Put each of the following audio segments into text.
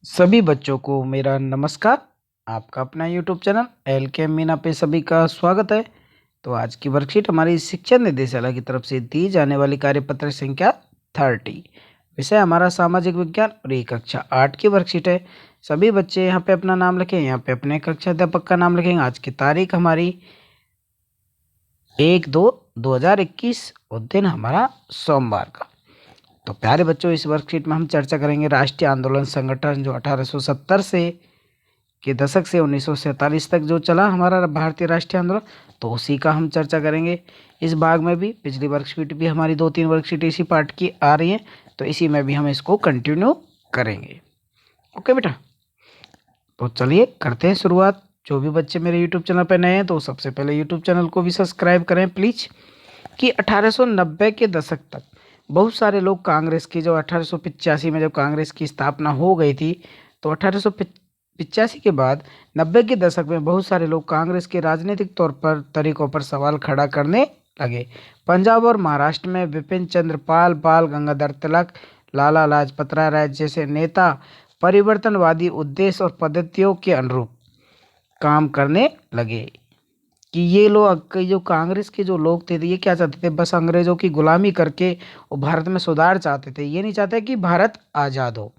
सभी बच्चों को मेरा नमस्कार। आपका अपना यूट्यूब चैनल एल के मीना पे सभी का स्वागत है। तो आज की वर्कशीट हमारी शिक्षा निदेशालय की तरफ से दी जाने वाली कार्यपत्र संख्या 30। विषय हमारा सामाजिक विज्ञान और ये कक्षा 8 की वर्कशीट है। सभी बच्चे यहाँ पे अपना नाम लिखें, यहाँ पे अपने कक्षा अध्यापक का नाम लिखेंगे। आज की तारीख हमारी 1/2/2021 और दिन हमारा सोमवार का। तो प्यारे बच्चों, इस वर्कशीट में हम चर्चा करेंगे राष्ट्रीय आंदोलन संगठन जो 1870 से के दशक से 1947 तक जो चला हमारा भारतीय राष्ट्रीय आंदोलन, तो उसी का हम चर्चा करेंगे। इस भाग में भी पिछली वर्कशीट भी हमारी 2-3 वर्कशीट इसी पार्ट की आ रही हैं, तो इसी में भी हम इसको कंटिन्यू करेंगे। ओके बेटा, तो चलिए करते हैं शुरुआत। जो भी बच्चे मेरे यूट्यूब चैनल पर नए हैं तो सबसे पहले यूट्यूब चैनल को भी सब्सक्राइब करें प्लीज़। कि 1890 के दशक तक बहुत सारे लोग कांग्रेस की, जो 1885 में जब कांग्रेस की स्थापना हो गई थी, तो 1885 के बाद 90 के दशक में बहुत सारे लोग कांग्रेस के राजनीतिक तौर पर तरीकों पर सवाल खड़ा करने लगे। पंजाब और महाराष्ट्र में विपिन चंद्र पाल, बाल गंगाधर तिलक, लाला लाजपत राय जैसे नेता परिवर्तनवादी उद्देश्य और पद्धतियों के अनुरूप काम करने लगे। कि ये लोग, जो कांग्रेस के जो लोग थे, ये क्या चाहते थे? बस अंग्रेजों की गुलामी करके वो भारत में सुधार चाहते थे। ये नहीं चाहते कि भारत आज़ाद हो।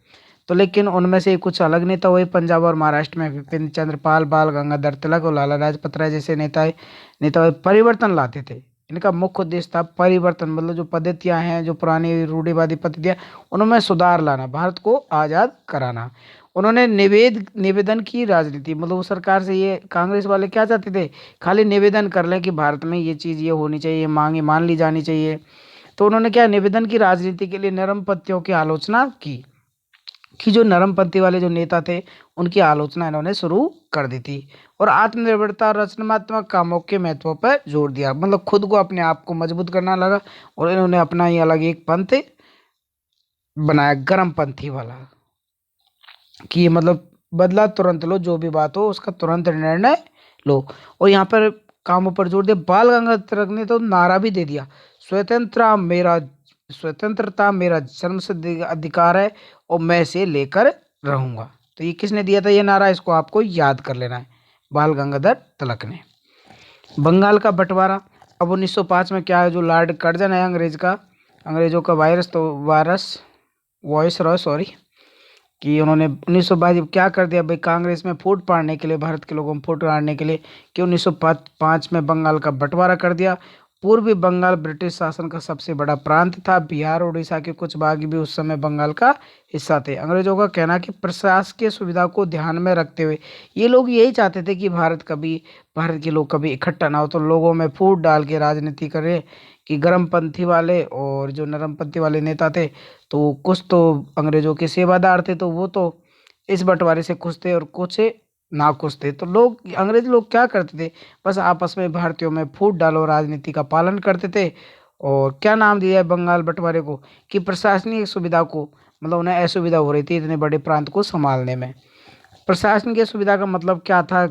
तो लेकिन उनमें से कुछ अलग नेता हुए पंजाब और महाराष्ट्र में विपिन चंद्र पाल, बाल गंगाधर तिलक और लाला लाजपत राय जैसे नेता परिवर्तन लाते थे। इनका मुख्य उद्देश्य था परिवर्तन, मतलब जो पद्धतियां हैं, जो पुरानी रूढ़िवादी पद्धतियां, उनमें सुधार लाना, भारत को आज़ाद कराना। उन्होंने निवेदन की राजनीति, मतलब वो सरकार से, ये कांग्रेस वाले क्या चाहते थे? खाली निवेदन कर लें कि भारत में ये चीज़ ये होनी चाहिए, मांगे मान ली जानी चाहिए। तो उन्होंने क्या, निवेदन की राजनीति के लिए नरमपंथियों की आलोचना की। कि जो नरमपंथी वाले जो नेता थे, उनकी आलोचना इन्होंने शुरू कर दी थी। और आत्मनिर्भरता और रचनात्मक कामों के महत्व पर जोर दिया, मतलब खुद को, अपने आप को मजबूत करना लगा। और इन्होंने अपना ही अलग एक पंथ बनाया, गर्मपंथी वाला। कि मतलब बदला तुरंत लो, जो भी बात हो उसका तुरंत निर्णय लो। और यहाँ पर कामों पर जोर दिया। बाल गंगाधर तिलक ने तो नारा भी दे दिया, स्वतंत्रता मेरा जन्मसिद्ध अधिकार है और मैं इसे लेकर रहूंगा। तो ये किसने दिया था ये नारा? इसको आपको याद कर लेना है, बाल गंगाधर तिलक ने। बंगाल का बंटवारा। अब 1905 में क्या है, जो लॉर्ड कर्जन है अंग्रेजों का वॉइस रॉय, सॉरी, कि उन्होंने 1922 क्या कर दिया भाई, कांग्रेस में फूट पाड़ने के लिए, भारत के लोगों में फूट पाड़ने के लिए, कि 1905 में बंगाल का बंटवारा कर दिया। पूर्वी बंगाल ब्रिटिश शासन का सबसे बड़ा प्रांत था। बिहार और उड़ीसा के कुछ भाग भी उस समय बंगाल का हिस्सा थे। अंग्रेजों का कहना कि प्रशासकीय सुविधा को ध्यान में रखते हुए ये लोग यही चाहते थे कि भारत के लोग कभी इकट्ठा ना हो, तो लोगों में फूट डाल के राजनीति करे। कि गर्मपंथी वाले और जो नरमपंथी वाले नेता थे, तो कुछ तो अंग्रेजों के सेवादार थे, तो वो तो इस बंटवारे से खुश थे और कुछ ना खुश थे। तो अंग्रेज लोग क्या करते थे? बस आपस में भारतीयों में फूट डालो राजनीति का पालन करते थे। और क्या नाम दिया है बंगाल बंटवारे को? कि प्रशासनिक सुविधा को, मतलब उन्हें असुविधा हो रही थी इतने बड़े प्रांत को संभालने में। प्रशासनिक सुविधा का मतलब क्या था?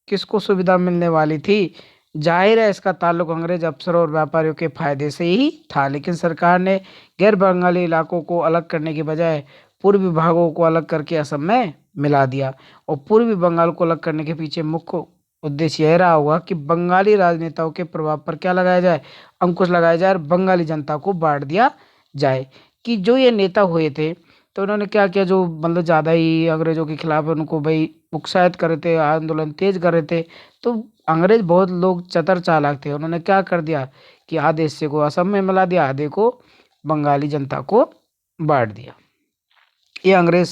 किसको सुविधा मिलने वाली थी? जाहिर है इसका ताल्लुक अंग्रेज अफसरों और व्यापारियों के फायदे से ही था। लेकिन सरकार ने गैर बंगाली इलाकों को अलग करने के बजाय पूर्वी भागों को अलग करके असम में मिला दिया। और पूर्वी बंगाल को अलग करने के पीछे मुख्य उद्देश्य यह रहा होगा कि बंगाली राजनेताओं के प्रभाव पर क्या लगाया जाए, अंकुश लगाया जाए और बंगाली जनता को बांट दिया जाए। कि जो ये नेता हुए थे, तो उन्होंने क्या किया, जो मतलब ज़्यादा ही अंग्रेजों के खिलाफ उनको भाई उत्साहित कर रहे थे, आंदोलन तेज कर रहे थे। तो अंग्रेज बहुत लोग चतर चालाक थे, उन्होंने क्या कर दिया कि आधे हिस्से को असम में मिला दिया, आधे को बंगाली जनता को बांट दिया। ये अंग्रेज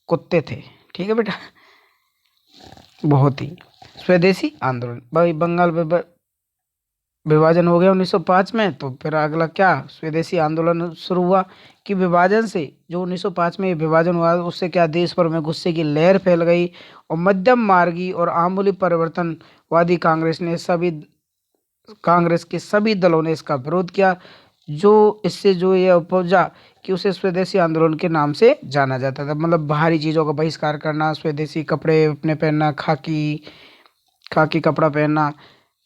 कुत्ते थे, ठीक है बेटा। बहुत ही स्वदेशी आंदोलन, भाई बंगाल विभाजन हो गया 1905 में, तो फिर अगला क्या, स्वदेशी आंदोलन शुरू हुआ। कि विभाजन से, जो 1905 में विभाजन हुआ, उससे क्या देश भर में गुस्से की लहर फैल गई। और मध्यम मार्गी और आमूली परिवर्तनवादी कांग्रेस के सभी दलों ने इसका विरोध किया। जो इससे जो ये उपजा कि उसे स्वदेशी आंदोलन के नाम से जाना जाता था, मतलब बाहरी चीज़ों का बहिष्कार करना, स्वदेशी कपड़े अपने पहनना, खाकी खाकी कपड़ा पहनना।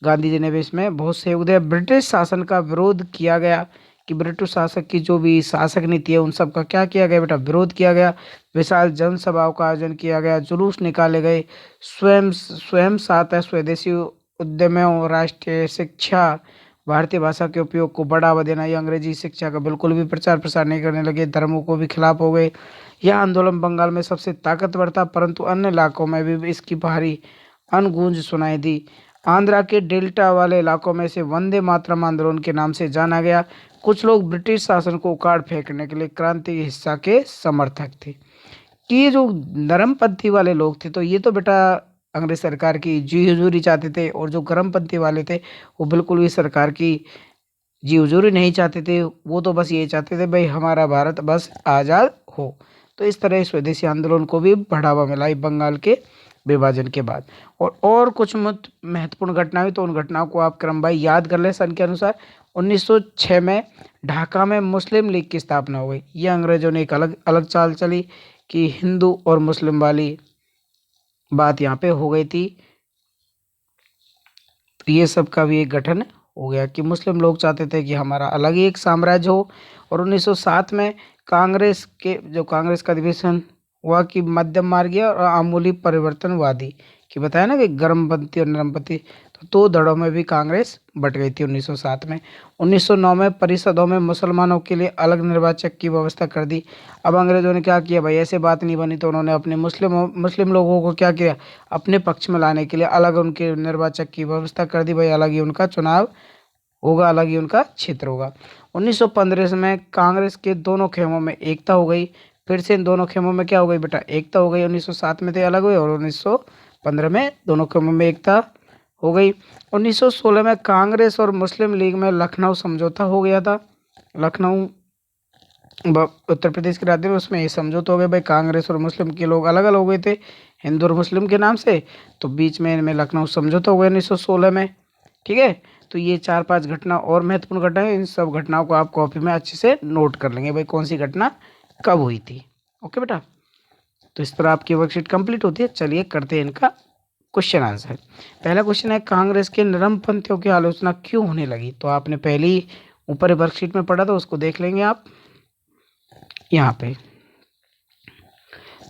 गांधी जी ने भी इसमें बहुत सहयोग दिया। ब्रिटिश शासन का विरोध किया गया। कि ब्रिटिश शासक की जो भी शासक नीति है उन सब का क्या किया गया बेटा, विरोध किया गया। विशाल जनसभाओं का आयोजन किया गया, जुलूस निकाले गए, स्वयं स्वयं सहायता, स्वदेशी उद्यमों, राष्ट्रीय शिक्षा, भारतीय भाषा के उपयोग को बढ़ावा देना, ये अंग्रेजी शिक्षा का बिल्कुल भी प्रचार प्रसार नहीं करने लगे, धर्मों को भी खिलाफ हो गए। यह आंदोलन बंगाल में सबसे ताकतवर था, परंतु अन्य इलाकों में भी इसकी भारी अनगूंज सुनाई दी। आंध्रा के डेल्टा वाले इलाकों में से वंदे मातरम आंदोलन के नाम से जाना गया। कुछ लोग ब्रिटिश शासन को उखाड़ फेंकने के लिए क्रांति के हिस्सा के समर्थक थे। कि ये जो नरमपंथी वाले लोग थे, तो ये तो बेटा अंग्रेज सरकार की जी हुजूरी चाहते थे, और जो गर्मपंथी वाले थे वो बिल्कुल भी सरकार की जी हुजूरी नहीं चाहते थे। वो तो बस ये चाहते थे भाई हमारा भारत बस आज़ाद हो। तो इस तरह स्वदेशी आंदोलन को भी बढ़ावा मिला बंगाल के विभाजन के बाद। और कुछ महत्वपूर्ण घटनाएं हुई, तो उन घटनाओं को आप क्रम भाई याद कर लें। सन के अनुसार 1906 में ढाका में मुस्लिम लीग की स्थापना हो गई। ये अंग्रेजों ने एक अलग अलग चाल चली कि हिंदू और मुस्लिम वाली बात यहाँ पे हो गई थी। तो ये सब का भी एक गठन हो गया कि मुस्लिम लोग चाहते थे कि हमारा अलग ही एक साम्राज्य हो। और 1907 में कांग्रेस का अधिवेशन हुआ कि मध्यम मार्गीय और आमूली परिवर्तनवादी, कि बताया ना कि गर्मपंथी और नरमपंथी, तो दो धड़ों में भी कांग्रेस बट गई थी 1907 में। 1909 में परिषदों में मुसलमानों के लिए अलग निर्वाचक की व्यवस्था कर दी। अब अंग्रेजों ने क्या किया भाई, ऐसे बात नहीं बनी तो उन्होंने अपने मुस्लिम लोगों को क्या किया, अपने पक्ष में लाने के लिए अलग उनके निर्वाचक की व्यवस्था कर दी। भाई अलग ही उनका चुनाव होगा, अलग ही उनका क्षेत्र होगा। 1915 में कांग्रेस के दोनों खेमों में एकता हो गई। फिर से इन दोनों खेमों में क्या हो गई बेटा, एकता हो गई। 1907 में थे अलग हुए, और 1915 में दोनों खेमों में एकता हो गई। 1916 में कांग्रेस और मुस्लिम लीग में लखनऊ समझौता हो गया था। लखनऊ उत्तर प्रदेश की राजधानी, उसमें ये समझौता हो गया भाई, कांग्रेस और मुस्लिम के लोग अलग अलग हो गए थे हिंदू और मुस्लिम के नाम से, तो बीच में इनमें लखनऊ समझौता हो गया 1916 में। ठीक है, तो ये 4-5 घटना और महत्वपूर्ण घटना है। इन सब घटनाओं को आप कॉपी में अच्छे से नोट कर लेंगे भाई, कौन सी घटना कब हुई थी। ओके बेटा, तो इस तरह आपकी वर्कशीट कंप्लीट होती है। चलिए करते हैं इनका क्वेश्चन आंसर। पहला क्वेश्चन है, कांग्रेस के नरमपंथियों की आलोचना क्यों होने लगी। तो आपने पहली ऊपर वर्कशीट में पढ़ा था, उसको देख लेंगे आप यहाँ पे।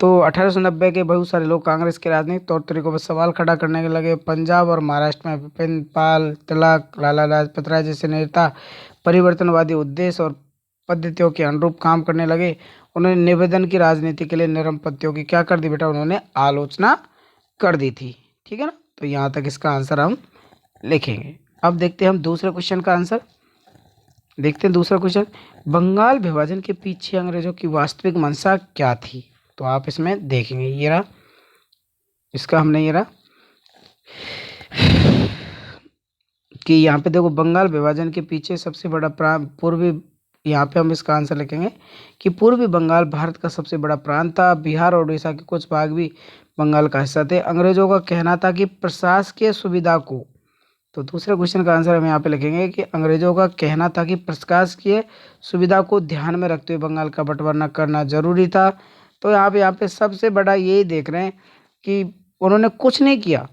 तो 1890 के बहुत सारे लोग कांग्रेस के राजनीतिक तौर तरीकों पर सवाल खड़ा करने के लगे। पंजाब और महाराष्ट्र में विपिन पाल, तिलक, लाला लाजपत राय जैसे नेता परिवर्तनवादी उद्देश्य और पद्धतियों के अनुरूप काम करने लगे। उन्होंने निवेदन की राजनीति के लिए नरमपंथियों की क्या कर दी बेटा, उन्होंने आलोचना कर दी थी। ठीक है ना, तो यहाँ तक इसका आंसर हम लिखेंगे। अब देखते हैं हम दूसरे क्वेश्चन का आंसर। देखते हैं दूसरा क्वेश्चन, बंगाल विभाजन के पीछे अंग्रेजों की वास्तविक मंशा क्या थी। तो आप इसमें देखेंगे, ये रहा इसका, हमने ये रहा कि यहाँ पे देखो, बंगाल विभाजन के पीछे सबसे बड़ा पूर्वी, यहाँ पे हम इसका आंसर लिखेंगे कि पूर्वी बंगाल भारत का सबसे बड़ा प्रांत था। बिहार और उड़ीसा के कुछ भाग भी बंगाल का हिस्सा थे। अंग्रेजों का कहना था कि प्रशासकीय सुविधा को, तो दूसरे क्वेश्चन का आंसर हम यहाँ पे लिखेंगे कि अंग्रेजों का कहना था कि प्रशासकीय सुविधा को ध्यान में रखते हुए बंगाल का बंटवारा करना जरूरी था। तो यहाँ पे सबसे बड़ा यही देख रहे हैं कि उन्होंने कुछ नहीं किया।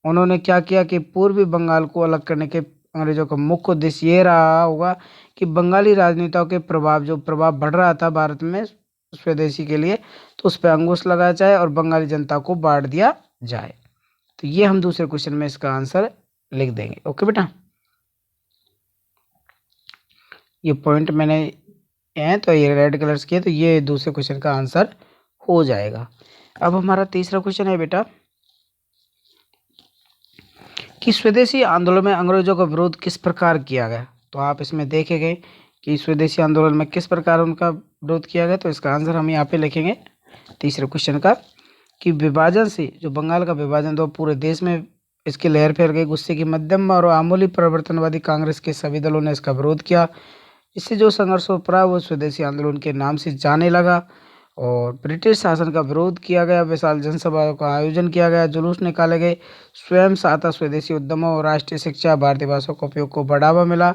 उन्होंने क्या किया कि पूर्वी बंगाल को अलग करने के अंग्रेजों का मुख्य उद्देश्य ये रहा होगा कि बंगाली राजनेताओं के जो प्रभाव बढ़ रहा था भारत में स्वदेशी के लिए, तो उस पर अंकुश लगाया जाए और बंगाली जनता को बांट दिया जाए। तो ये हम दूसरे क्वेश्चन में इसका आंसर लिख देंगे। ओके बेटा, ये पॉइंट मैंने हैं तो ये रेड कलर्स किए, तो ये दूसरे क्वेश्चन का आंसर हो जाएगा। अब हमारा तीसरा क्वेश्चन है बेटा कि स्वदेशी आंदोलन में अंग्रेजों का विरोध किस प्रकार किया गया। तो आप इसमें देखेंगे कि स्वदेशी आंदोलन में किस प्रकार उनका विरोध किया गया। तो इसका आंसर हम यहाँ पे लिखेंगे तीसरे क्वेश्चन का कि विभाजन से, जो बंगाल का विभाजन तो पूरे देश में इसकी लहर फैल गई। गुस्से की मध्यम और आमूली परिवर्तनवादी कांग्रेस के सभी दलों ने इसका विरोध किया। इससे जो संघर्ष हो पड़ा वो स्वदेशी आंदोलन के नाम से जाने लगा। और ब्रिटिश शासन का विरोध किया गया, विशाल जनसभा का आयोजन किया गया, जुलूस निकाले गए, स्वयं सहायता, स्वदेशी उद्यमों और राष्ट्रीय शिक्षा, भारतीय भाषा का उपयोग को बढ़ावा मिला।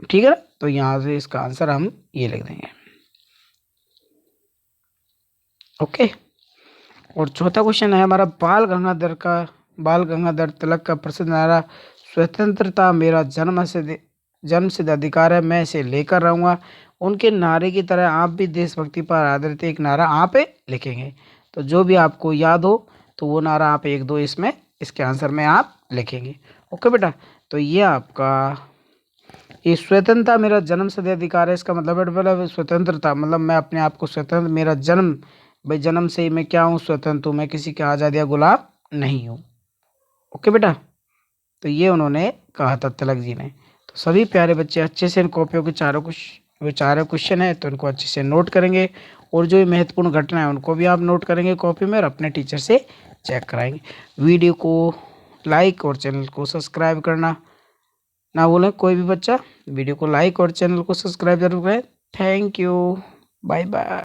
ठीक है ना, तो यहाँ से इसका आंसर हम ये लिख देंगे। ओके, और चौथा क्वेश्चन है हमारा, बाल गंगाधर तिलक का प्रसिद्ध नारा स्वतंत्रता मेरा जन्म जन्मसिद्ध अधिकार है, मैं इसे लेकर रहूँगा। उनके नारे की तरह आप भी देशभक्ति पर आधारित एक नारा आप लिखेंगे। तो जो भी आपको याद हो तो वो नारा आप 1-2 इसमें इसके आंसर में आप लिखेंगे। ओके बेटा, तो ये आपका ये स्वतंत्रता मेरा जन्मसिद्ध अधिकार है, इसका मतलब स्वतंत्रता, मतलब मैं अपने आप को स्वतंत्र, मेरा जन्म, भाई जन्म से ही मैं क्या हूँ, स्वतंत्र हूँ, मैं किसी के आज़ादी या गुलाम नहीं हूँ। ओके बेटा, तो ये उन्होंने कहा था तिलक जी ने। तो सभी प्यारे बच्चे अच्छे से इन कॉपियों के चारों क्वेश्चन है तो इनको अच्छे से नोट करेंगे, और जो महत्वपूर्ण घटना है उनको भी आप नोट करेंगे कॉपी में और अपने टीचर से चेक कराएंगे। वीडियो को लाइक और चैनल को सब्सक्राइब करना ना भूलें। कोई भी बच्चा वीडियो को लाइक और चैनल को सब्सक्राइब जरूर करें। Thank you, bye bye.